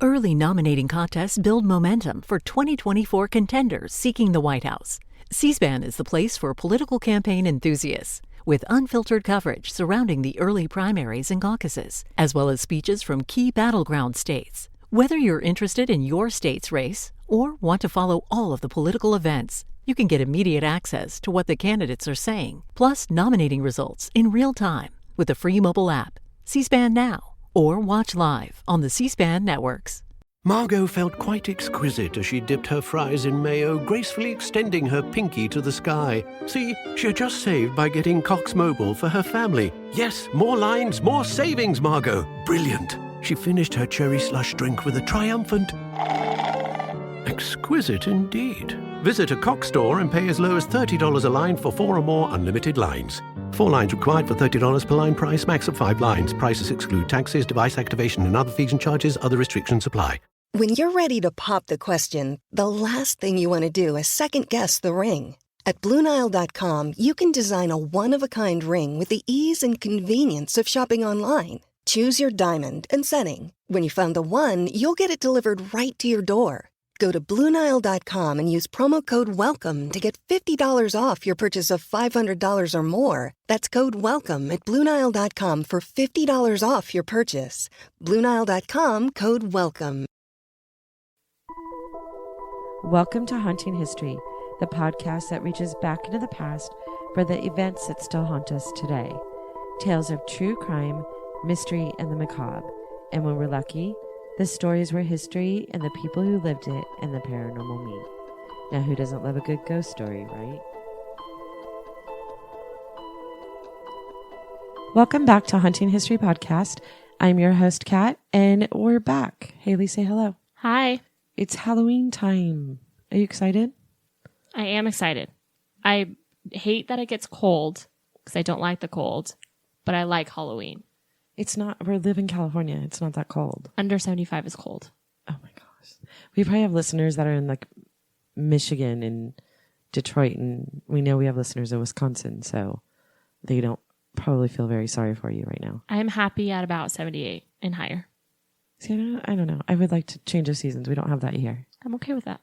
Early nominating contests build momentum for 2024 contenders seeking the White House. C-SPAN is the place for political campaign enthusiasts, with unfiltered coverage surrounding the early primaries and caucuses, as well as speeches from key battleground states. Whether you're interested in your state's race or want to follow all of the political events, you can get immediate access to what the candidates are saying, plus nominating results in real time with the free mobile app, C-SPAN Now, or watch live on the C-SPAN networks. Margot felt quite exquisite as she dipped her fries in mayo, gracefully extending her pinky to the sky. See, she had just saved by getting Cox Mobile for her family. Yes, more lines, more savings, Margot. Brilliant. She finished her cherry slush drink with a triumphant... exquisite indeed. Visit a Cox store and pay as low as $30 a line for 4 or more unlimited lines. 4 lines required for $30 per line price, max of 5 lines. Prices exclude taxes, device activation and other fees and charges. Other restrictions apply. When you're ready to pop the question, the last thing you want to do is second-guess the ring. At BlueNile.com, you can design a one-of-a-kind ring with the ease and convenience of shopping online. Choose your diamond and setting. When you find the one, you'll get it delivered right to your door. Go to BlueNile.com and use promo code WELCOME to get $50 off your purchase of $500 or more. That's code WELCOME at BlueNile.com for $50 off your purchase. BlueNile.com, code WELCOME. Welcome to Haunting History, the podcast that reaches back into the past for the events that still haunt us today. Tales of true crime, mystery, and the macabre. And when we're lucky, the stories were history and the people who lived it and the paranormal meet. Now, who doesn't love a good ghost story, right? Welcome back to Haunting History Podcast. I'm your host, Kat, and we're back. Haley, say hello. Hi. It's Halloween time. Are you excited? I am excited. I hate that it gets cold because I don't like the cold, but I like Halloween. It's not, we live in California. It's not that cold. Under 75 is cold. Oh my gosh. We probably have listeners that are in like Michigan and Detroit, and we know we have listeners in Wisconsin, so they don't probably feel very sorry for you right now. I'm happy at about 78 and higher. See, I don't know. I would like to change the seasons. We don't have that here. I'm okay with that.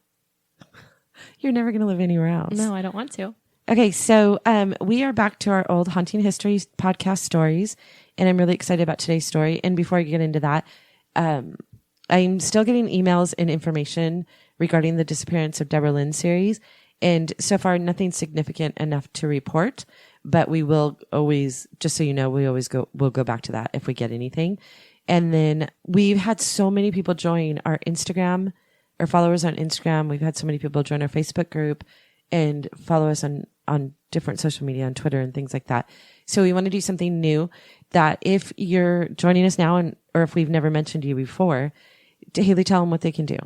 You're never going to live anywhere else. No, I don't want to. Okay, so we are back to our old Haunting History podcast stories, and I'm really excited about today's story. And before I get into that, I'm still getting emails and information regarding the disappearance of Deborah Lynn's series, and so far nothing significant enough to report. But we will always, just so you know, we'll go back to that if we get anything. And then we've had so many people join our Instagram, our followers on Instagram. We've had so many people join our Facebook group and follow us on different social media, on Twitter and things like that. So we want to do something new that if you're joining us now or if we've never mentioned you before, Haley, tell them what they can do.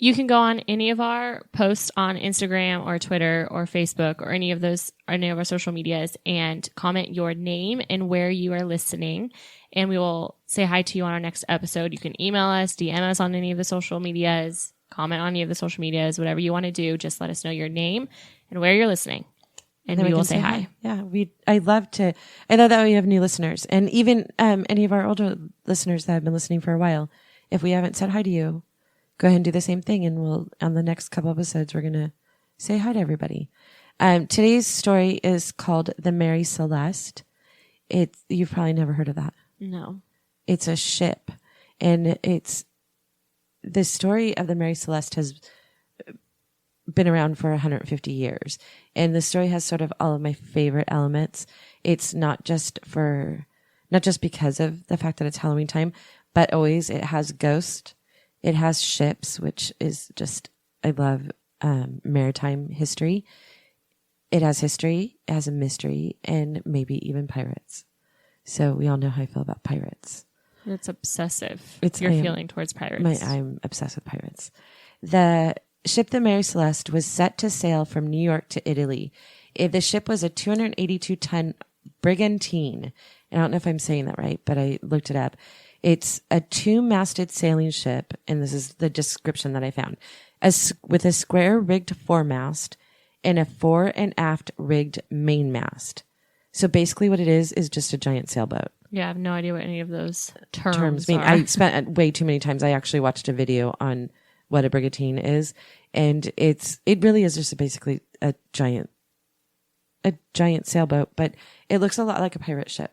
You can go on any of our posts on Instagram or Twitter or Facebook or any of our social medias and comment your name and where you are listening. And we will say hi to you on our next episode. You can email us, DM us on any of the social medias, comment on any of the social medias, whatever you want to do. Just let us know your name and where you're listening. And we will say hi. Yeah, I love that we have new listeners. And even any of our older listeners that have been listening for a while, if we haven't said hi to you, go ahead and do the same thing. And we'll, on the next couple episodes, we're going to say hi to everybody. Today's story is called The Mary Celeste. You've probably never heard of that. No. It's a ship. And the story of the Mary Celeste has been around for 150 years. And the story has sort of all of my favorite elements. It's not just because of the fact that it's Halloween time, but always it has ghosts. It has ships, which is just, I love maritime history. It has history, it has a mystery, and maybe even pirates. So we all know how I feel about pirates. It's obsessive. Your feeling towards pirates. I'm obsessed with pirates. The ship, the Mary Celeste, was set to sail from New York to Italy. The ship was a 282-ton brigantine. And I don't know if I'm saying that right, but I looked it up. It's a 2-masted sailing ship, and this is the description that I found, with a square-rigged foremast and a fore and aft rigged mainmast. So basically what it is just a giant sailboat. Yeah, I have no idea what any of those terms mean. are. I spent way too many times. I actually watched a video on what a brigantine is, and it really is just basically a giant sailboat, but it looks a lot like a pirate ship.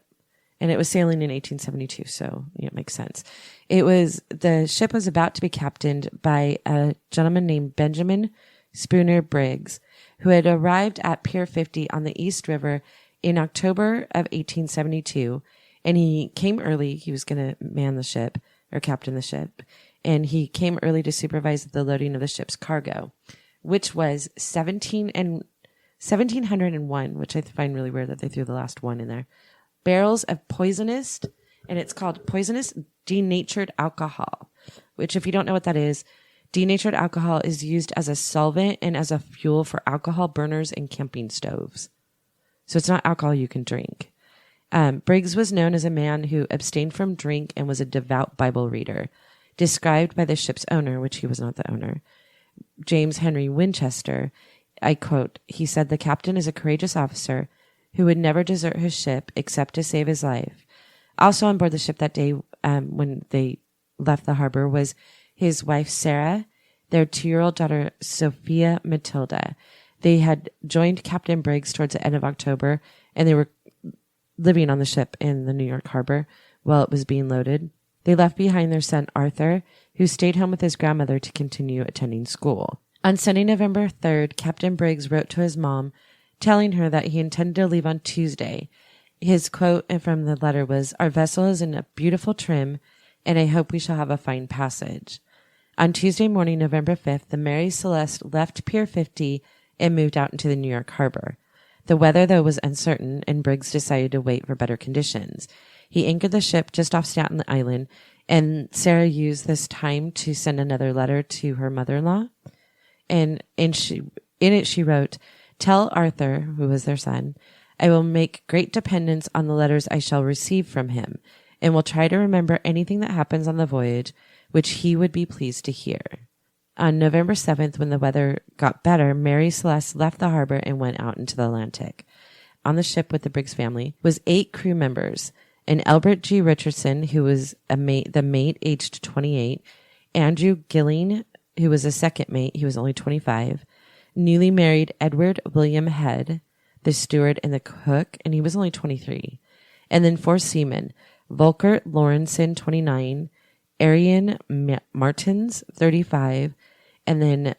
And it was sailing in 1872, so it makes sense. The ship was about to be captained by a gentleman named Benjamin Spooner Briggs, who had arrived at Pier 50 on the East River in October of 1872. And he came early. He was going to man the ship or captain the ship. And he came early to supervise the loading of the ship's cargo, which was 1701, which I find really weird that they threw the last one in there. Barrels of poisonous, and it's called poisonous denatured alcohol, which if you don't know what that is, denatured alcohol is used as a solvent and as a fuel for alcohol burners and camping stoves. So it's not alcohol you can drink. Briggs was known as a man who abstained from drink and was a devout Bible reader, described by the ship's owner, which he was not the owner, James Henry Winchester. I quote, he said, "The captain is a courageous officer who would never desert his ship except to save his life." Also on board the ship that day, when they left the harbor, was his wife, Sarah, their 2-year-old daughter, Sophia Matilda. They had joined Captain Briggs towards the end of October, and they were living on the ship in the New York harbor while it was being loaded. They left behind their son, Arthur, who stayed home with his grandmother to continue attending school. On Sunday, November 3rd, Captain Briggs wrote to his mom, telling her that he intended to leave on Tuesday. His quote from the letter was, "Our vessel is in a beautiful trim, and I hope we shall have a fine passage." On Tuesday morning, November 5th, the Mary Celeste left Pier 50 and moved out into the New York harbor. The weather, though, was uncertain, and Briggs decided to wait for better conditions. He anchored the ship just off Staten Island, and Sarah used this time to send another letter to her mother-in-law. And in it she wrote, "Tell Arthur," who was their son, "I will make great dependence on the letters I shall receive from him, and will try to remember anything that happens on the voyage, which he would be pleased to hear." On November 7th, when the weather got better, Mary Celeste left the harbor and went out into the Atlantic. On the ship with the Briggs family was 8 crew members: an Albert G. Richardson, who was the mate, aged 28, Andrew Gilling, who was a second mate, he was only 25, newly married Edward William Head, the steward and the cook, and he was only 23. And then 4 seamen: Volkert Lawrenson, 29, Arian Martins, 35, and then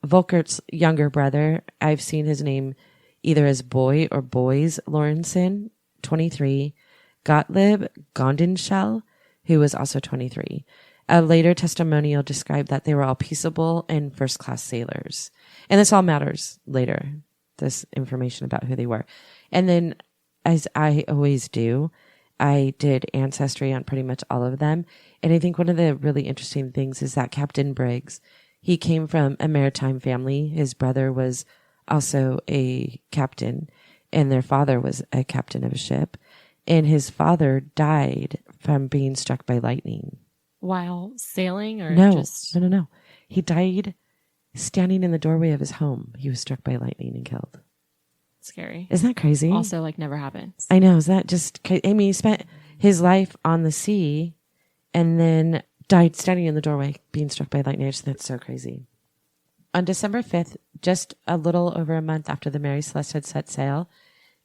Volkert's younger brother, I've seen his name either as Boy or Boys Lawrenson, 23, Gottlieb Gondenschell, who was also 23. A later testimonial described that they were all peaceable and first-class sailors. And this all matters later, this information about who they were. And then, as I always do, I did ancestry on pretty much all of them. And I think one of the really interesting things is that Captain Briggs, he came from a maritime family. His brother was also a captain, and their father was a captain of a ship. And his father died from being struck by lightning. While sailing or No. He died standing in the doorway of his home. He was struck by lightning and killed. Scary. Isn't that crazy? Also, never happens. I know. Is that just, he spent his life on the sea and then died standing in the doorway being struck by lightning. I just think that's so crazy. On December 5th, just a little over a month after the Mary Celeste had set sail,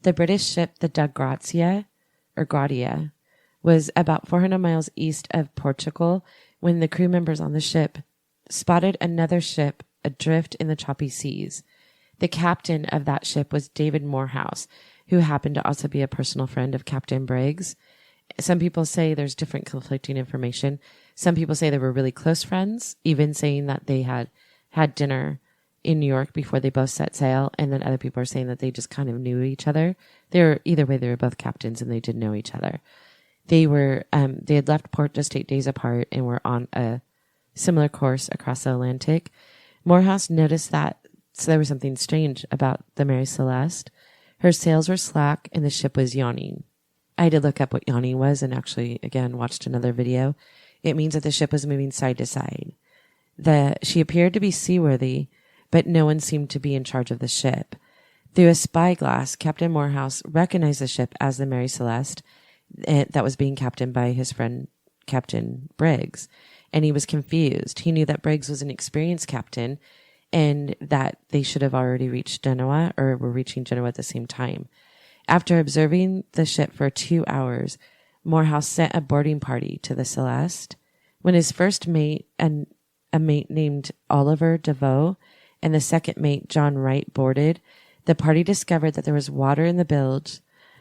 the British ship, the Da Grazia, or Gradia, was about 400 miles east of Portugal when the crew members on the ship spotted another ship adrift in the choppy seas. The captain of that ship was David Morehouse, who happened to also be a personal friend of Captain Briggs. Some people say there's different conflicting information. Some people say they were really close friends, even saying that they had dinner in New York before they both set sail. And then other people are saying that they just kind of knew each other. Either way, they were both captains and they did know each other. They had left port just 8 days apart and were on a similar course across the Atlantic. Morehouse noticed that there was something strange about the Mary Celeste. Her sails were slack and the ship was yawning. I had to look up what yawning was and actually, again, watched another video. It means that the ship was moving side to side. She appeared to be seaworthy, but no one seemed to be in charge of the ship. Through a spyglass, Captain Morehouse recognized the ship as the Mary Celeste, that was being captained by his friend, Captain Briggs. And he was confused. He knew that Briggs was an experienced captain and that they should have already reached Genoa or were reaching Genoa at the same time. After observing the ship for 2 hours, Morehouse sent a boarding party to the Celeste. When his first mate and a mate named Oliver DeVoe and the second mate, John Wright, boarded, the party discovered that there was water in the bilge,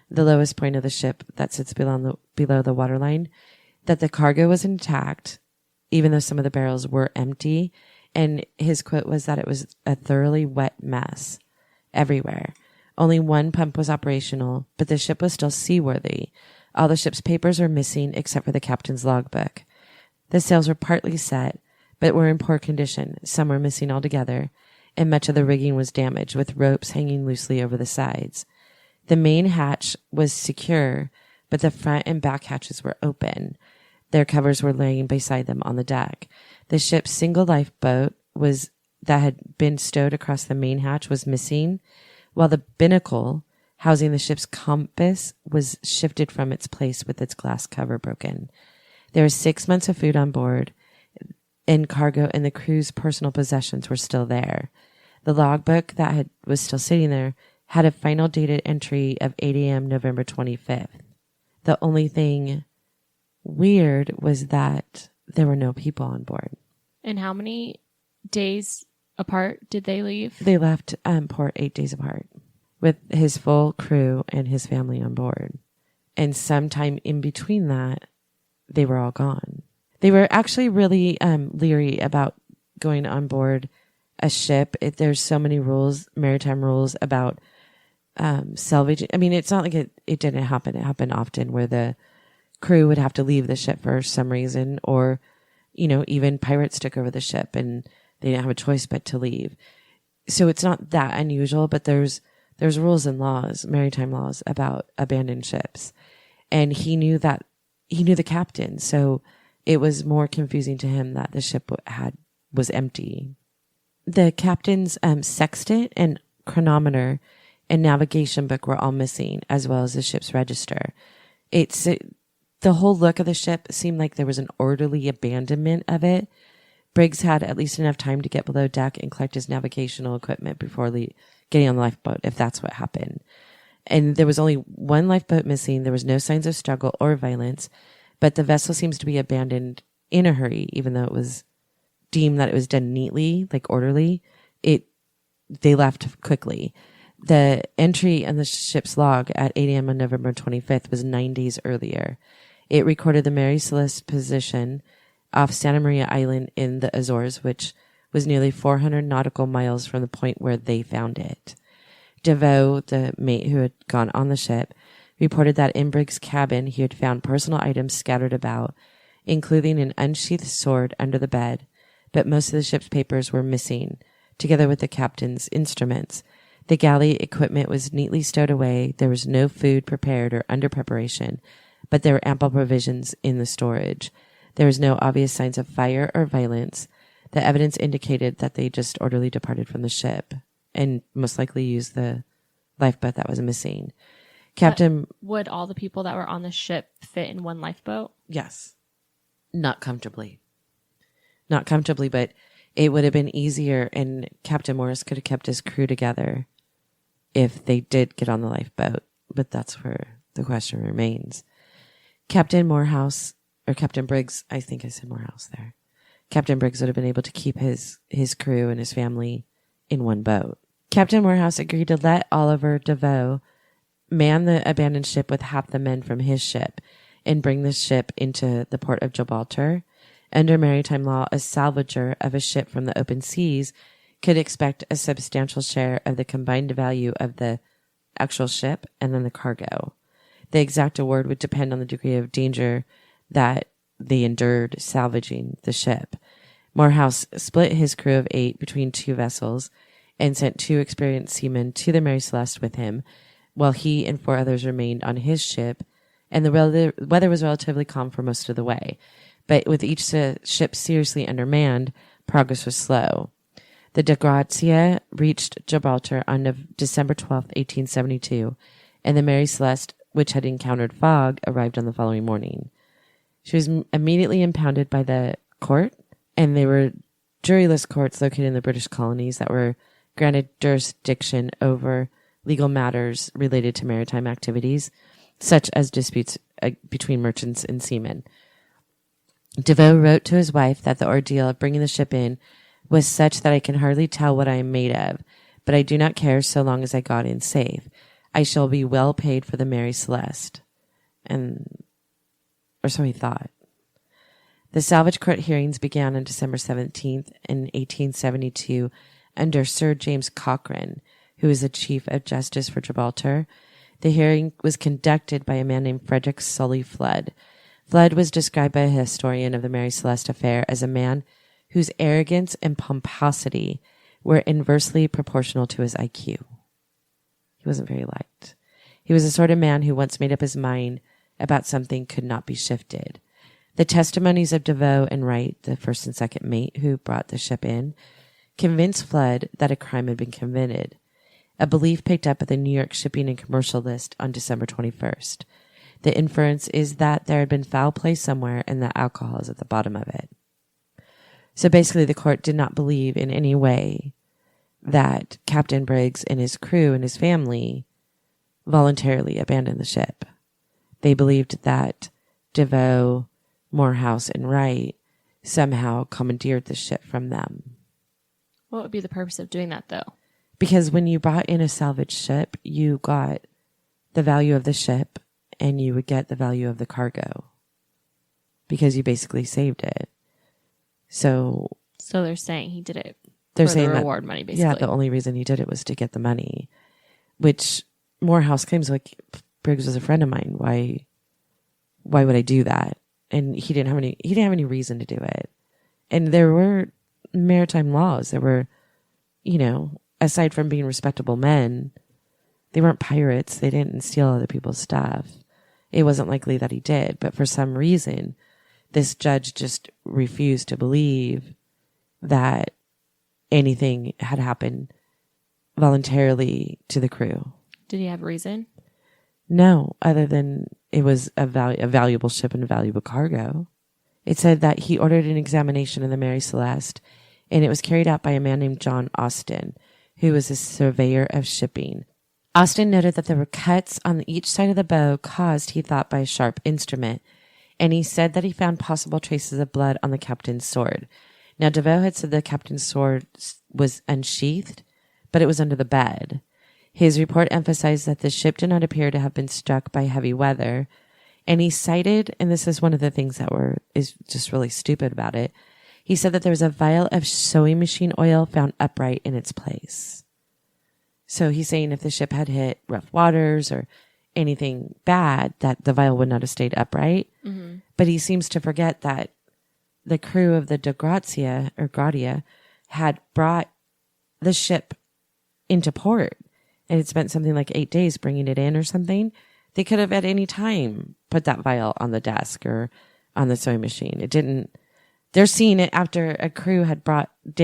the lowest point of the ship that sits below the waterline, that the cargo was intact, even though some of the barrels were empty, and his quote was that it was a thoroughly wet mess everywhere. Only one pump was operational, but the ship was still seaworthy. All the ship's papers were missing except for the captain's logbook. The sails were partly set, but were in poor condition. Some were missing altogether, and much of the rigging was damaged, with ropes hanging loosely over the sides. The main hatch was secure, but the front and back hatches were open. Their covers were laying beside them on the deck. The ship's single lifeboat that had been stowed across the main hatch was missing, while the binnacle housing the ship's compass was shifted from its place with its glass cover broken. There was 6 months of food on board, and cargo and the crew's personal possessions were still there. The logbook that was still sitting there had a final dated entry of 8 a.m. November 25th. The only thing weird was that there were no people on board. And how many days apart did they leave? They left port 8 days apart with his full crew and his family on board. And sometime in between that, they were all gone. They were actually really leery about going on board a ship. There's so many rules, maritime rules about salvaging. I mean, it's not like it didn't happen. It happened often where the crew would have to leave the ship for some reason, or, even pirates took over the ship and they didn't have a choice but to leave. So it's not that unusual, but there's rules and laws, maritime laws about abandoned ships. And he knew the captain. So it was more confusing to him that the ship was empty. The captain's sextant and chronometer and navigation book were all missing, as well as the ship's register. The whole look of the ship seemed like there was an orderly abandonment of it. Briggs had at least enough time to get below deck and collect his navigational equipment before getting on the lifeboat, if that's what happened. And there was only one lifeboat missing. There was no signs of struggle or violence, but the vessel seems to be abandoned in a hurry, even though it was deemed that it was done neatly, like orderly. They left quickly. The entry in the ship's log at 8 a.m. on November 25th was 9 days earlier. It recorded the Mary Celeste's position off Santa Maria Island in the Azores, which was nearly 400 nautical miles from the point where they found it. DeVoe, the mate who had gone on the ship, reported that in Briggs' cabin he had found personal items scattered about, including an unsheathed sword under the bed, but most of the ship's papers were missing, together with the captain's instruments. The galley equipment was neatly stowed away. There was no food prepared or under preparation, but there were ample provisions in the storage. There was no obvious signs of fire or violence. The evidence indicated that they just orderly departed from the ship and most likely used the lifeboat that was missing. Captain... But would all the people that were on the ship fit in one lifeboat? Yes. Not comfortably, but it would have been easier, and Captain Morris could have kept his crew together if they did get on the lifeboat. But that's where the question remains. Captain Briggs, I think I said Morehouse there. Captain Briggs would have been able to keep his crew and his family in one boat. Captain Morehouse agreed to let Oliver DeVoe man the abandoned ship with half the men from his ship and bring the ship into the port of Gibraltar. Under maritime law, a salvager of a ship from the open seas could expect a substantial share of the combined value of the actual ship and then the cargo. The exact award would depend on the degree of danger that they endured salvaging the ship. Morehouse split his crew of 8 between 2 vessels and sent 2 experienced seamen to the Mary Celeste with him, while he and 4 others remained on his ship, and the weather was relatively calm for most of the way. But with each ship seriously undermanned, progress was slow. The De Grazia reached Gibraltar on December 12, 1872, and the Mary Celeste which had encountered fog, arrived on the following morning. She was immediately impounded by the court, and they were juryless courts located in the British colonies that were granted jurisdiction over legal matters related to maritime activities, such as disputes between merchants and seamen. Davern wrote to his wife that the ordeal of bringing the ship in was such that I can hardly tell what I am made of, but I do not care so long as I got in safe. I shall be well paid for the Mary Celeste. Or so he thought. The salvage court hearings began on December 17th in 1872 under Sir James Cochrane, who was the Chief of Justice for Gibraltar. The hearing was conducted by a man named Frederick Sully Flood. Flood was described by a historian of the Mary Celeste affair as a man whose arrogance and pomposity were inversely proportional to his IQ. He wasn't very liked. He was the sort of man who once made up his mind about something could not be shifted. The testimonies of Davern and Wright, the first and second mate who brought the ship in, convinced Flood that a crime had been committed, a belief picked up at the New York Shipping and Commercial List on December 21st. The inference is that there had been foul play somewhere and that alcohol is at the bottom of it. So basically the court did not believe in any way that Captain Briggs and his crew and his family voluntarily abandoned the ship. They believed that Davern, Morehouse, and Wright somehow commandeered the ship from them. What would be the purpose of doing that, though? Because when you brought in a salvage ship, you got the value of the ship and you would get the value of the cargo because you basically saved it. So they're saying he did it they're for saying the reward money, basically. Yeah, the only reason he did it was to get the money, which Morehouse claims, like, Briggs was a friend of mine. Why would I do that? And he didn't have any reason to do it. And there were maritime laws. There were, aside from being respectable men, they weren't pirates. They didn't steal other people's stuff. It wasn't likely that he did. But for some reason, this judge just refused to believe that anything had happened voluntarily to the crew. Did he have a reason? No, other than it was a valuable ship and a valuable cargo. It said that he ordered an examination of the Mary Celeste, and it was carried out by a man named John Austin, who was a surveyor of shipping. Austin noted that there were cuts on each side of the bow caused, he thought, by a sharp instrument, and he said that he found possible traces of blood on the captain's sword. Now, Davern had said the captain's sword was unsheathed, but it was under the bed. His report emphasized that the ship did not appear to have been struck by heavy weather, and he cited, and this is one of the things that is just really stupid about it, he said that there was a vial of sewing machine oil found upright in its place. So he's saying if the ship had hit rough waters or anything bad, that the vial would not have stayed upright. Mm-hmm. But he seems to forget that the crew of the Gratia had brought the ship into port. And it spent something like 8 days bringing it in or something. They could have at any time put that vial on the desk or on the sewing machine. It didn't. They're seeing it after a crew had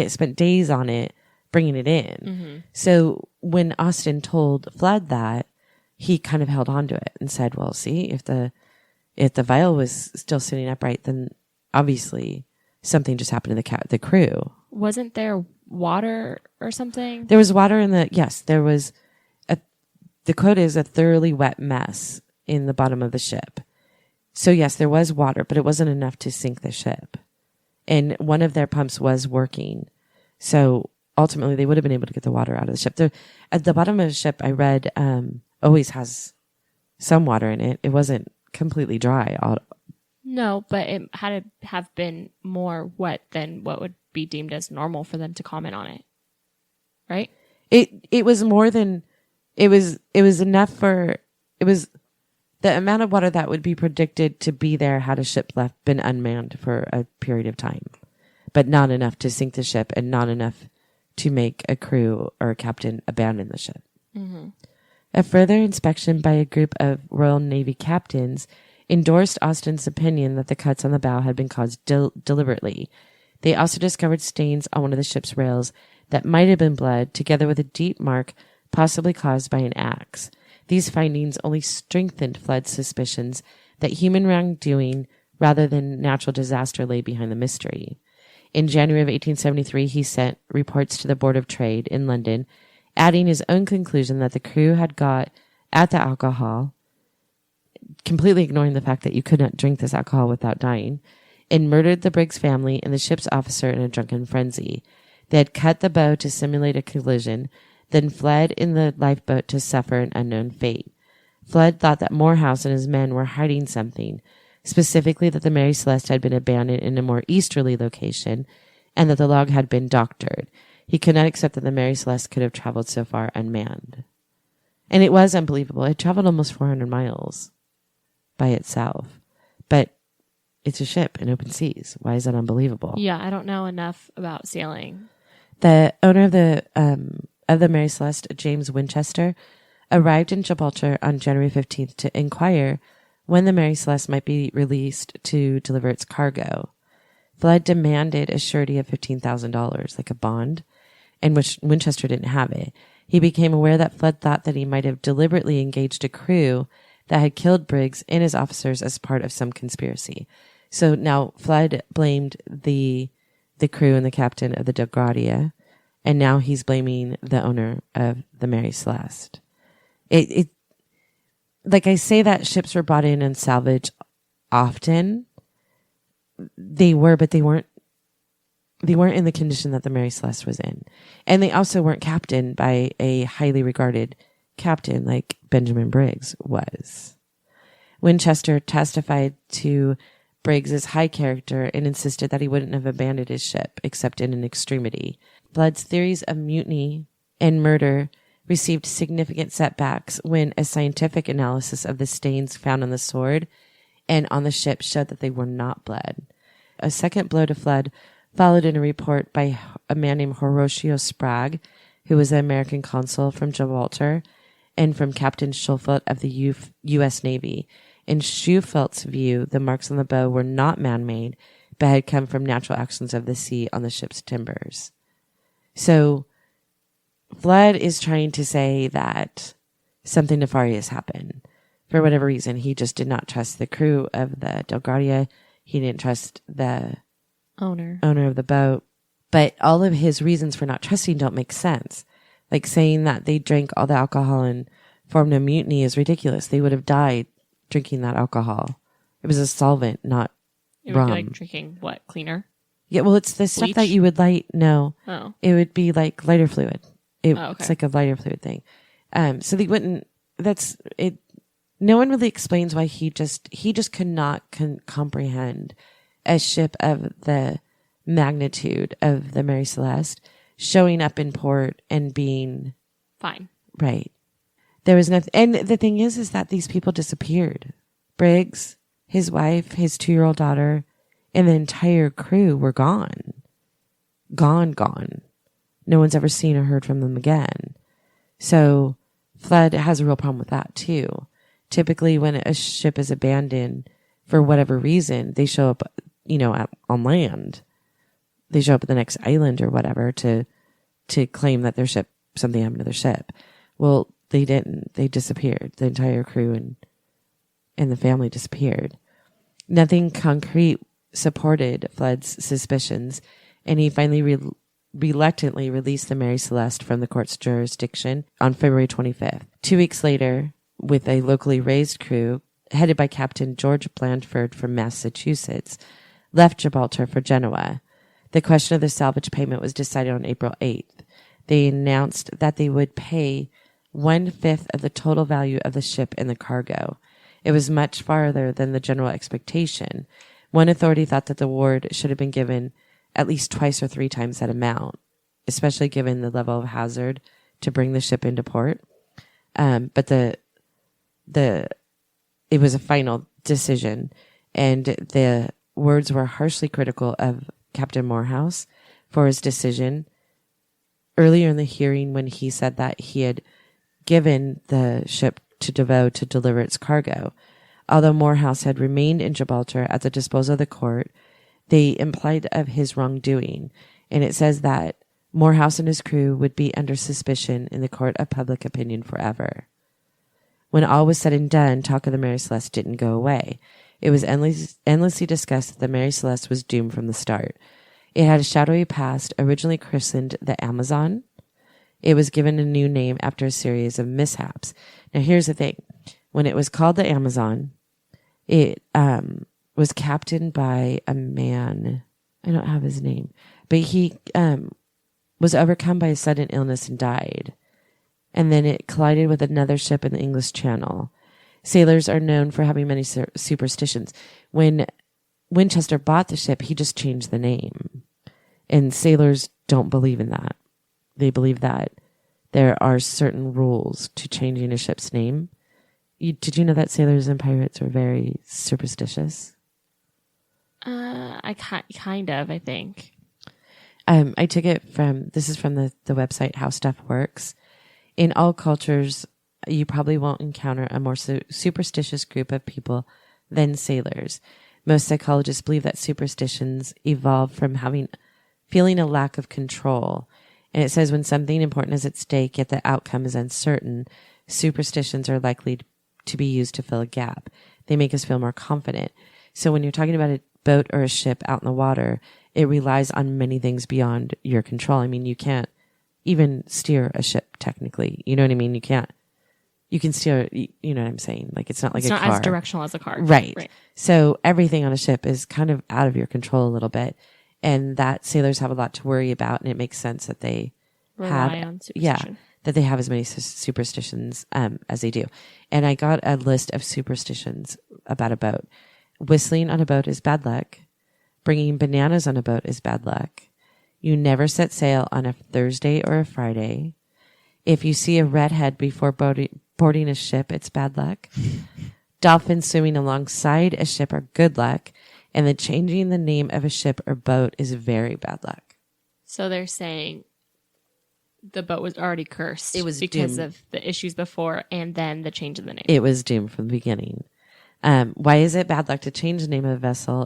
spent days on it, bringing it in. Mm-hmm. So when Austin told Flood that, he kind of held on to it and said, well, see, if the vial was still sitting upright, then obviously something just happened to the crew. Wasn't there water or something? There was water there was the quote is a thoroughly wet mess in the bottom of the ship. So yes, there was water, but it wasn't enough to sink the ship. And one of their pumps was working. So ultimately they would have been able to get the water out of the ship. At the bottom of the ship, I read, always has some water in it. It wasn't completely dry. No, but it had to have been more wet than what would be deemed as normal for them to comment on it. Right? It was more than, it was enough for, it was the amount of water that would be predicted to be there had a ship been unmanned for a period of time, but not enough to sink the ship and not enough to make a crew or a captain abandon the ship. Mm-hmm. A further inspection by a group of Royal Navy captains endorsed Austin's opinion that the cuts on the bow had been caused deliberately. They also discovered stains on one of the ship's rails that might have been blood, together with a deep mark possibly caused by an axe. These findings only strengthened Flood's suspicions that human wrongdoing rather than natural disaster lay behind the mystery. In January of 1873, he sent reports to the Board of Trade in London, adding his own conclusion that the crew had got at the alcohol, completely ignoring the fact that you could not drink this alcohol without dying, and murdered the Briggs family and the ship's officer in a drunken frenzy. They had cut the bow to simulate a collision, then fled in the lifeboat to suffer an unknown fate. Flood thought that Morehouse and his men were hiding something, specifically that the Mary Celeste had been abandoned in a more easterly location and that the log had been doctored. He could not accept that the Mary Celeste could have traveled so far unmanned. And it was unbelievable. It traveled almost 400 miles by itself. But it's a ship in open seas. Why is that unbelievable? Yeah, I don't know enough about sailing. The owner of the Mary Celeste, James Winchester, arrived in Gibraltar on January 15th to inquire when the Mary Celeste might be released to deliver its cargo. Flood demanded a surety of $15,000, like a bond, and which Winchester didn't have it. He became aware that Flood thought that he might have deliberately engaged a crew that had killed Briggs and his officers as part of some conspiracy. So now Flood blamed the crew and the captain of the DeGradia, and now he's blaming the owner of the Mary Celeste. It like I say that ships were brought in and salvaged often. They were, but they weren't in the condition that the Mary Celeste was in. And they also weren't captained by a highly regarded captain like Benjamin Briggs was. Winchester testified to Briggs's high character and insisted that he wouldn't have abandoned his ship except in an extremity. Flood's theories of mutiny and murder received significant setbacks when a scientific analysis of the stains found on the sword and on the ship showed that they were not blood. A second blow to Flood followed in a report by a man named Horatio Spragg, who was an American consul from Gibraltar, and from Captain Schulfelt of the U.S. Navy. In Schulfelt's view, the marks on the bow were not man-made, but had come from natural actions of the sea on the ship's timbers. So Flood is trying to say that something nefarious happened. For whatever reason, he just did not trust the crew of the DeGradia. He didn't trust the owner of the boat. But all of his reasons for not trusting don't make sense. Like saying that they drank all the alcohol and formed a mutiny is ridiculous. They would have died drinking that alcohol. It was a solvent, not It would rum. be like drinking what? Cleaner? Yeah, well, it's the stuff Bleach? that you would light. No. Oh. It would be like lighter fluid. Okay. It's like a lighter fluid thing. So they wouldn't, that's it. No one really explains why he just could not comprehend a ship of the magnitude of the Mary Celeste showing up in port and being fine. Right. There was nothing. And the thing is that these people disappeared. Briggs, his wife, his 2-year-old daughter, and the entire crew were gone. Gone. No one's ever seen or heard from them again. So Flood has a real problem with that too. Typically when a ship is abandoned for whatever reason, they show up, on land. They show up at the next island or whatever to claim that something happened to their ship. Well, they didn't. They disappeared. The entire crew and the family disappeared. Nothing concrete supported Flood's suspicions, and he finally reluctantly released the Mary Celeste from the court's jurisdiction on February 25th. 2 weeks later, with a locally raised crew headed by Captain George Blandford from Massachusetts, left Gibraltar for Genoa. The question of the salvage payment was decided on April 8th. They announced that they would pay 1/5 of the total value of the ship and the cargo. It was much farther than the general expectation. One authority thought that the award should have been given at least twice or 3 times that amount, especially given the level of hazard to bring the ship into port. But it was a final decision, and the words were harshly critical of Captain Morehouse for his decision earlier in the hearing when he said that he had given the ship to DeVoe to deliver its cargo. Although Morehouse had remained in Gibraltar at the disposal of the court, they implied of his wrongdoing, and it says that Morehouse and his crew would be under suspicion in the court of public opinion forever. When all was said and done, talk of the Mary Celeste didn't go away. It was endlessly discussed that the Mary Celeste was doomed from the start. It had a shadowy past, originally christened the Amazon. It was given a new name after a series of mishaps. Now, here's the thing. When it was called the Amazon, it was captained by a man. I don't have his name. But he was overcome by a sudden illness and died. And then it collided with another ship in the English Channel. Sailors are known for having many superstitions. When Winchester bought the ship, he just changed the name. And sailors don't believe in that. They believe that there are certain rules to changing a ship's name. Did you know that sailors and pirates are very superstitious? I kind of, I think. I took it this is from the website How Stuff Works. In all cultures, you probably won't encounter a more superstitious group of people than sailors. Most psychologists believe that superstitions evolve from feeling a lack of control. And it says when something important is at stake, yet the outcome is uncertain, superstitions are likely to be used to fill a gap. They make us feel more confident. So when you're talking about a boat or a ship out in the water, it relies on many things beyond your control. I mean, you can't even steer a ship technically. You know what I mean? You can steer, you know what I'm saying? Like, it's not like a car. It's not as directional as a car. Right. So everything on a ship is kind of out of your control a little bit. And that sailors have a lot to worry about. And it makes sense that they rely on superstition. Yeah, that they have as many superstitions as they do. And I got a list of superstitions about a boat. Whistling on a boat is bad luck. Bringing bananas on a boat is bad luck. You never set sail on a Thursday or a Friday. If you see a redhead before boarding a ship, it's bad luck. Dolphins swimming alongside a ship are good luck. And the changing the name of a ship or boat is very bad luck. So they're saying the boat was already cursed. It was because doomed. of the issues before and then the change of the name. It was doomed from the beginning. Why is it bad luck to change the name of a vessel?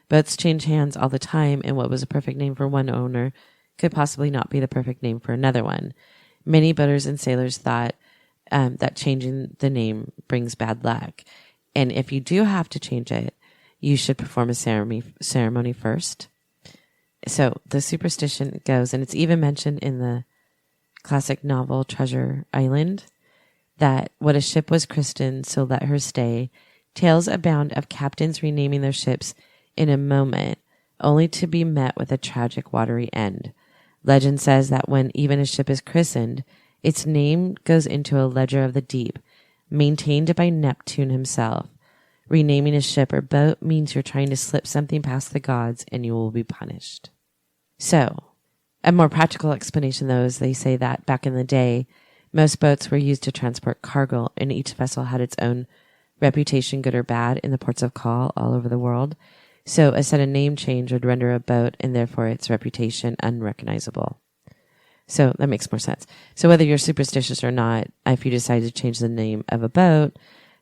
Boats change hands all the time, and what was a perfect name for one owner could possibly not be the perfect name for another one. Many boaters and sailors thought that changing the name brings bad luck. And if you do have to change it, you should perform a ceremony first. So the superstition goes, and it's even mentioned in the classic novel Treasure Island, that what a ship was christened, so let her stay. Tales abound of captains renaming their ships in a moment, only to be met with a tragic watery end. Legend says that when even a ship is christened, its name goes into a ledger of the deep, maintained by Neptune himself. Renaming a ship or boat means you're trying to slip something past the gods and you will be punished. So, a more practical explanation, though, is they say that back in the day, most boats were used to transport cargo, and each vessel had its own reputation, good or bad, in the ports of call all over the world. So a sudden name change would render a boat and therefore its reputation unrecognizable. So that makes more sense. So whether you're superstitious or not, if you decide to change the name of a boat,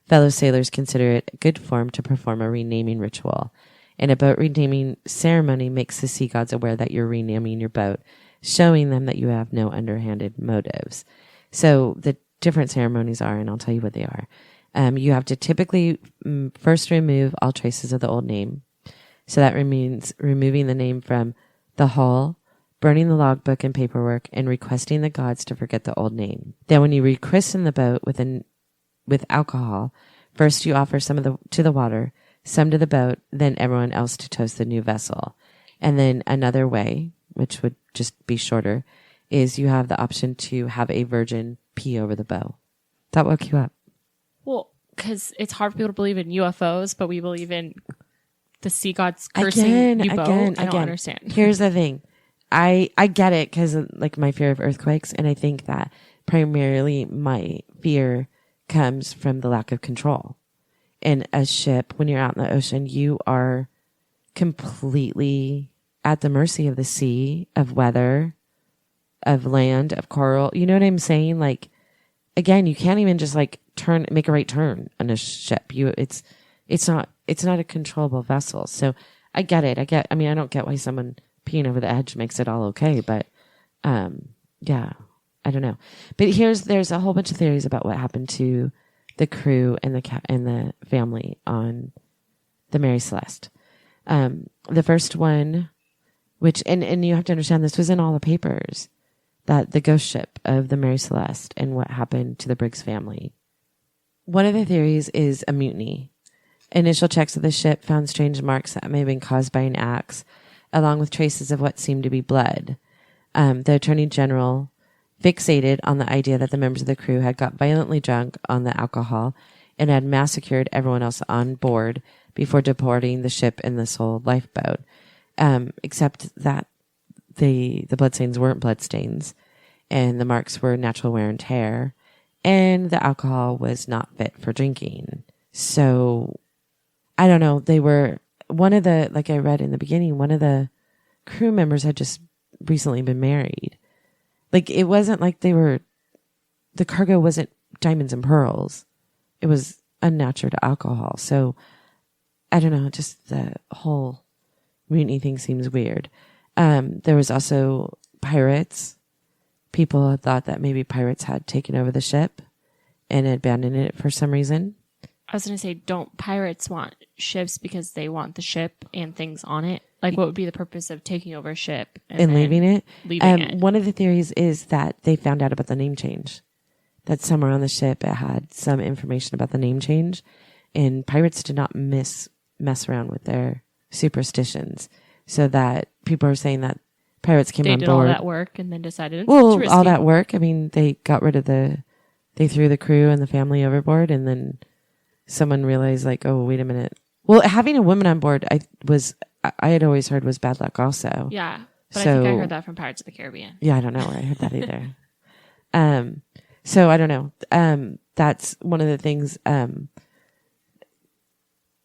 fellow sailors consider it good form to perform a renaming ritual. And a boat renaming ceremony makes the sea gods aware that you're renaming your boat, showing them that you have no underhanded motives. So the different ceremonies are, and I'll tell you what they are. You have to typically first remove all traces of the old name. So that means removing the name from the hull, burning the logbook and paperwork, and requesting the gods to forget the old name. Then when you rechristen the boat with alcohol, first you offer some to the water, some to the boat, then everyone else to toast the new vessel. And then another way, which would just be shorter, is you have the option to have a virgin pee over the bow. That woke you up. Well, because it's hard for people to believe in UFOs, but we believe in the sea gods cursing new boat. I don't understand. Here's the thing. I get it because like my fear of earthquakes, and I think that primarily my fear comes from the lack of control. In a ship, when you're out in the ocean, you are completely at the mercy of the sea, of weather, of land, of coral. You know what I'm saying? Like, again, you can't even just like make a right turn on a ship. It's not a controllable vessel. So I get it. I mean, I don't get why someone peeing over the edge makes it all okay, but, yeah, I don't know. But there's a whole bunch of theories about what happened to the crew and the family on the Mary Celeste. The first one, which, and you have to understand, this was in all the papers, that the ghost ship of the Mary Celeste and what happened to the Briggs family. One of the theories is a mutiny. Initial checks of the ship found strange marks that may have been caused by an axe, along with traces of what seemed to be blood. The Attorney General fixated on the idea that the members of the crew had got violently drunk on the alcohol and had massacred everyone else on board before deporting the ship in the sole lifeboat. Except that the bloodstains weren't bloodstains, and the marks were natural wear and tear, and the alcohol was not fit for drinking. So, I don't know. They were, one of the, like I read in the beginning, one of the crew members had just recently been married. Like, it wasn't like the cargo wasn't diamonds and pearls. It was unnatural alcohol. So, I don't know, just the whole mutiny thing seems weird. There was also pirates. People had thought that maybe pirates had taken over the ship and abandoned it for some reason. I was going to say, don't pirates want ships because they want the ship and things on it? Like, what would be the purpose of taking over a ship and leaving it? Leaving it. One of the theories is that they found out about the name change. That somewhere on the ship it had some information about the name change, and pirates did not mess around with their superstitions. So that people are saying that pirates came on board. They did all that work and then decided. Well, all that work. I mean, they got rid of they threw the crew and the family overboard, and then someone realized, like, oh, wait a minute. Well, having a woman on board, I had always heard was bad luck also. Yeah. But I think I heard that from Pirates of the Caribbean. Yeah, I don't know where I heard that either. So I don't know. That's one of the things,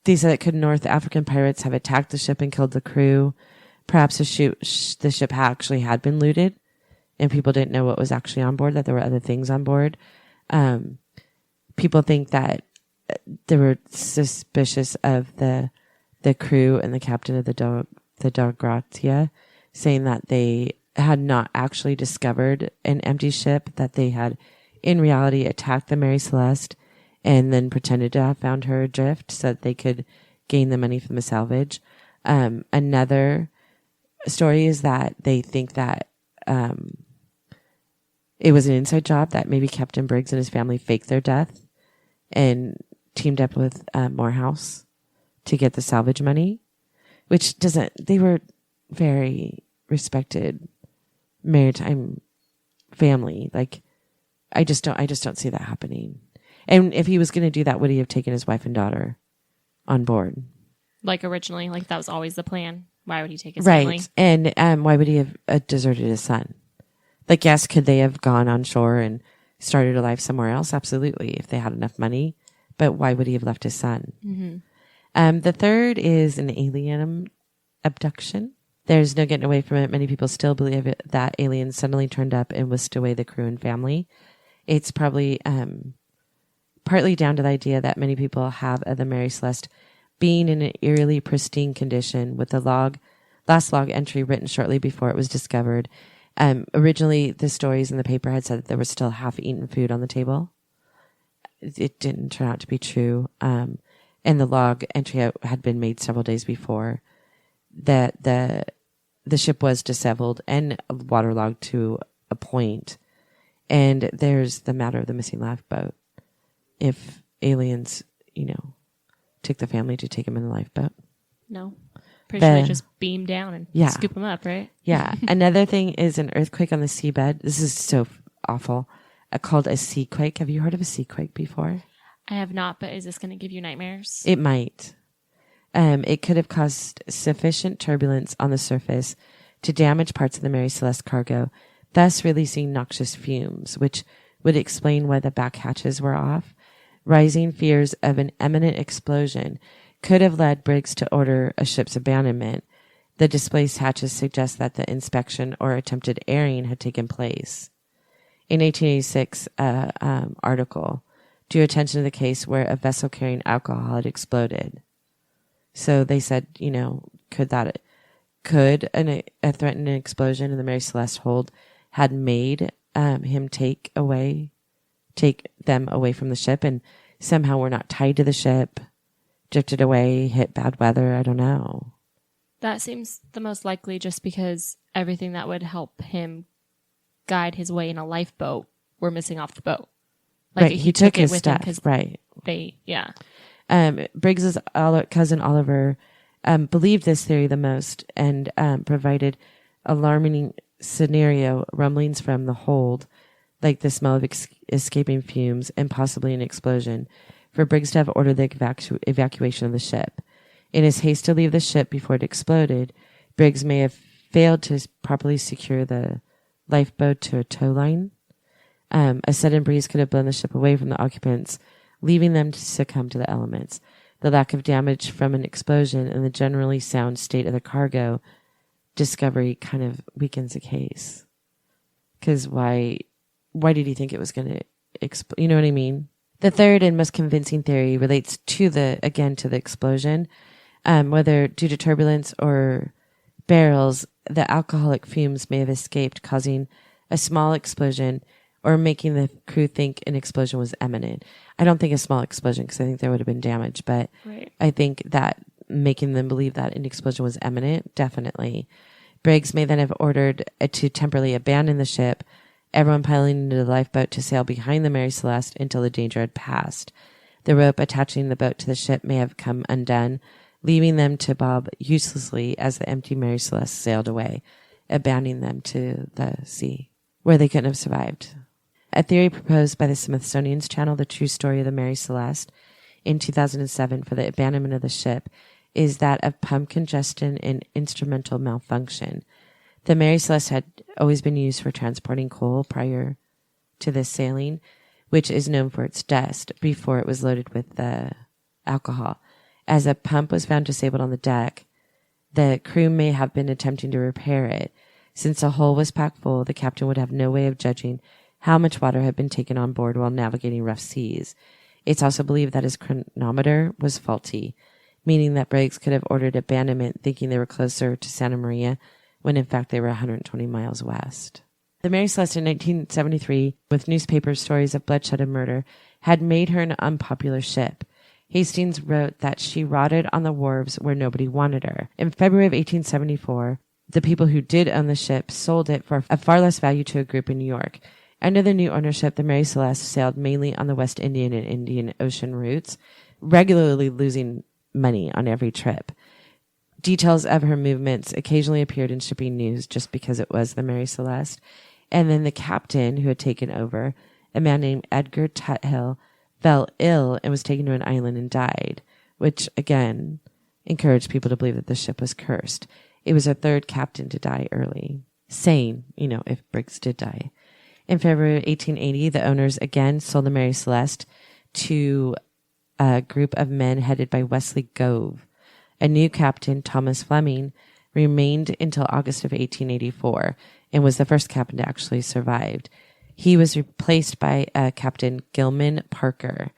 they said that could North African pirates have attacked the ship and killed the crew? Perhaps the ship actually had been looted and people didn't know what was actually on board, that there were other things on board. People think that they were suspicious of the crew and the captain of the Dog Gratia, saying that they had not actually discovered an empty ship, that they had in reality attacked the Mary Celeste and then pretended to have found her adrift so that they could gain the money from the salvage. Another story is that they think that it was an inside job, that maybe Captain Briggs and his family faked their death and teamed up with Morehouse to get the salvage money, which they were very respected maritime family. Like, I just don't see that happening. And if he was going to do that, would he have taken his wife and daughter on board? Like originally, like that was always the plan. Why would he take his family? Right. And why would he have deserted his son? Like, yes, could they have gone on shore and started a life somewhere else? Absolutely, if they had enough money. But why would he have left his son? Mm-hmm. The third is an alien abduction. There's no getting away from it. Many people still believe that aliens suddenly turned up and whisked away the crew and family. It's probably partly down to the idea that many people have of the Mary Celeste being in an eerily pristine condition, with the last log entry written shortly before it was discovered. Originally, the stories in the paper had said that there was still half-eaten food on the table. It didn't turn out to be true. And the log entry had been made several days before. That the ship was disheveled and waterlogged to a point. And there's the matter of the missing lifeboat. If aliens, took the family to take him in the lifeboat. No. Pretty sure they just beam down and scoop them up, right? Yeah. Another thing is an earthquake on the seabed. This is so awful. Called a seaquake. Have you heard of a seaquake before? I have not, but is this going to give you nightmares? It might. It could have caused sufficient turbulence on the surface to damage parts of the Mary Celeste cargo, thus releasing noxious fumes, which would explain why the back hatches were off. Rising fears of an imminent explosion could have led Briggs to order a ship's abandonment. The displaced hatches suggest that the inspection or attempted airing had taken place. In 1886, article drew attention to the case where a vessel carrying alcohol had exploded. So they said, could a threatened explosion in the Mary Celeste hold had made him take them away from the ship? And somehow were not tied to the ship, drifted away, hit bad weather. I don't know. That seems the most likely, just because everything that would help him guide his way in a lifeboat were missing off the boat. Like, right. He took his with him stuff. Right. Yeah. Briggs's cousin Oliver believed this theory the most and provided alarming scenario rumblings from the hold, like the smell of escaping fumes and possibly an explosion, for Briggs to have ordered the evacuation of the ship. In his haste to leave the ship before it exploded, Briggs may have failed to properly secure the lifeboat to a tow line. A sudden breeze could have blown the ship away from the occupants, leaving them to succumb to the elements. The lack of damage from an explosion and the generally sound state of the cargo discovery kind of weakens the case. Because why did he think it was going to explode? You know what I mean? The third and most convincing theory relates to the explosion. Whether due to turbulence or barrels, the alcoholic fumes may have escaped, causing a small explosion or making the crew think an explosion was imminent. I don't think a small explosion, because I think there would have been damage, but right. I think that making them believe that an explosion was imminent, definitely. Briggs may then have ordered to temporarily abandon the ship, everyone piling into the lifeboat to sail behind the Mary Celeste until the danger had passed. The rope attaching the boat to the ship may have come undone, leaving them to bob uselessly as the empty Mary Celeste sailed away, abandoning them to the sea, where they couldn't have survived. A theory proposed by the Smithsonian's Channel, The True Story of the Mary Celeste, in 2007 for the abandonment of the ship is that of pump congestion and instrumental malfunction. The Mary Celeste had always been used for transporting coal prior to this sailing, which is known for its dust, before it was loaded with the alcohol. As a pump was found disabled on the deck, the crew may have been attempting to repair it. Since the hull was packed full, the captain would have no way of judging how much water had been taken on board while navigating rough seas. It's also believed that his chronometer was faulty, meaning that Briggs could have ordered abandonment thinking they were closer to Santa Maria, when in fact they were 120 miles west. The Mary Celeste in 1973, with newspaper stories of bloodshed and murder, had made her an unpopular ship. Hastings wrote that she rotted on the wharves where nobody wanted her. In February of 1874, the people who did own the ship sold it for a far less value to a group in New York. Under the new ownership, the Mary Celeste sailed mainly on the West Indian and Indian Ocean routes, regularly losing money on every trip. Details of her movements occasionally appeared in shipping news just because it was the Mary Celeste. And then the captain who had taken over, a man named Edgar Tuthill, fell ill and was taken to an island and died, which, again, encouraged people to believe that the ship was cursed. It was a third captain to die early. Sane, if Briggs did die. In February 1880, the owners again sold the Mary Celeste to a group of men headed by Wesley Gove. A new captain, Thomas Fleming, remained until August of 1884 and was the first captain to actually survive. He was replaced by Captain Gilman Parker.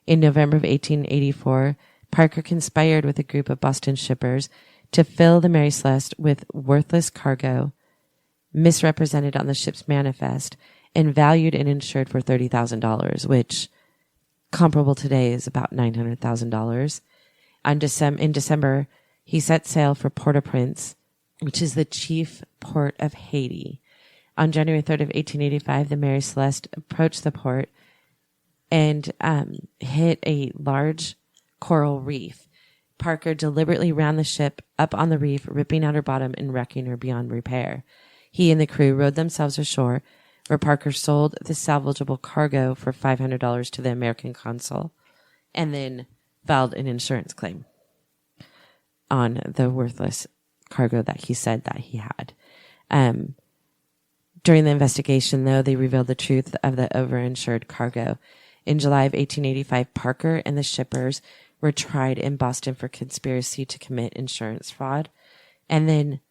In November of 1884, Parker conspired with a group of Boston shippers to fill the Mary Celeste with worthless cargo, misrepresented on the ship's manifest, and valued and insured for $30,000, which, comparable today, is about $900,000. In December, he set sail for Port-au-Prince, which is the chief port of Haiti. On January 3rd of 1885, the Mary Celeste approached the port and hit a large coral reef. Parker deliberately ran the ship up on the reef, ripping out her bottom and wrecking her beyond repair. He and the crew rowed themselves ashore, where Parker sold the salvageable cargo for $500 to the American consul, and then filed an insurance claim on the worthless cargo that he said that he had. During the investigation, though, they revealed the truth of the overinsured cargo. In July of 1885, Parker and the shippers were tried in Boston for conspiracy to commit insurance fraud. And then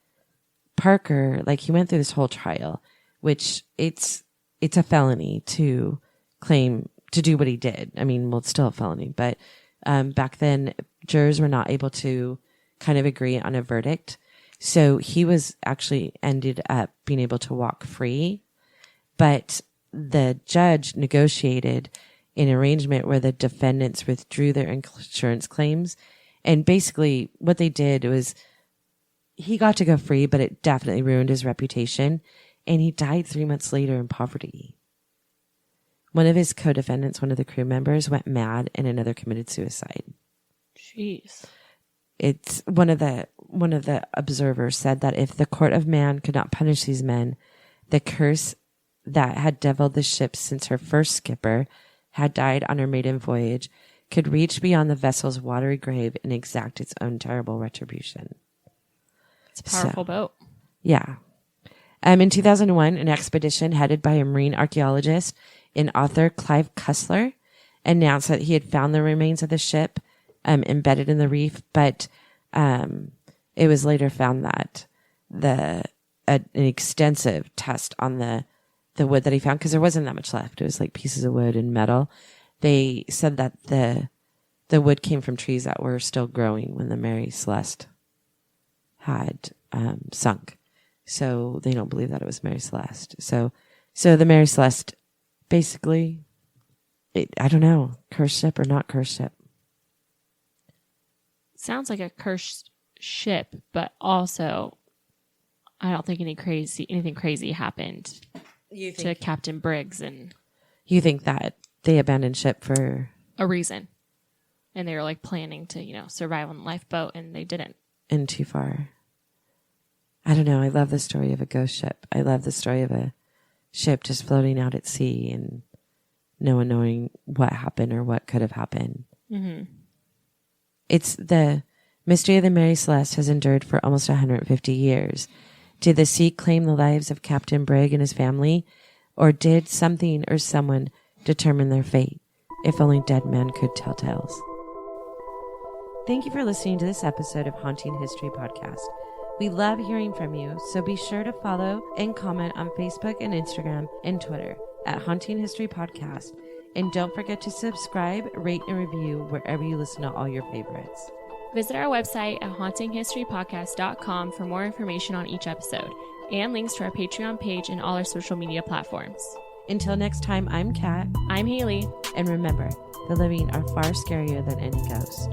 Parker, he went through this whole trial, which it's a felony to claim to do what he did. I mean, well, it's still a felony, but back then jurors were not able to kind of agree on a verdict. So he was actually ended up being able to walk free, but the judge negotiated an arrangement where the defendants withdrew their insurance claims. And basically what they did was he got to go free, but it definitely ruined his reputation. And he died 3 months later in poverty. One of his co-defendants, one of the crew members, went mad and another committed suicide. Jeez. It's one of the observers said that if the court of man could not punish these men, the curse that had deviled the ship since her first skipper had died on her maiden voyage could reach beyond the vessel's watery grave and exact its own terrible retribution. It's a powerful boat. Yeah. In 2001, an expedition headed by a marine archaeologist and author Clive Cussler announced that he had found the remains of the ship embedded in the reef, but it was later found that an extensive test on the wood that he found, because there wasn't that much left. It was like pieces of wood and metal. They said that the wood came from trees that were still growing when the Mary Celeste had sunk. So they don't believe that it was Mary Celeste. So the Mary Celeste, basically, I don't know, cursed ship or not cursed ship. Sounds like a cursed ship, but also I don't think anything crazy happened to Captain Briggs, and you think that they abandoned ship for a reason, and they were like planning to survive on the lifeboat, and they didn't. And too far. I don't know. I love the story of a ghost ship. I love the story of a ship just floating out at sea and no one knowing what happened or what could have happened. Mm-hmm. It's the mystery of the Mary Celeste has endured for almost 150 years. Did the sea claim the lives of Captain Brigg and his family, or did something or someone determine their fate? If only dead men could tell tales. Thank you for listening to this episode of Haunting History Podcast. We love hearing from you, so be sure to follow and comment on Facebook and Instagram and Twitter at Haunting History Podcast. And don't forget to subscribe, rate, and review wherever you listen to all your favorites. Visit our website at hauntinghistorypodcast.com for more information on each episode and links to our Patreon page and all our social media platforms. Until next time, I'm Kat. I'm Haley. And remember, the living are far scarier than any ghost.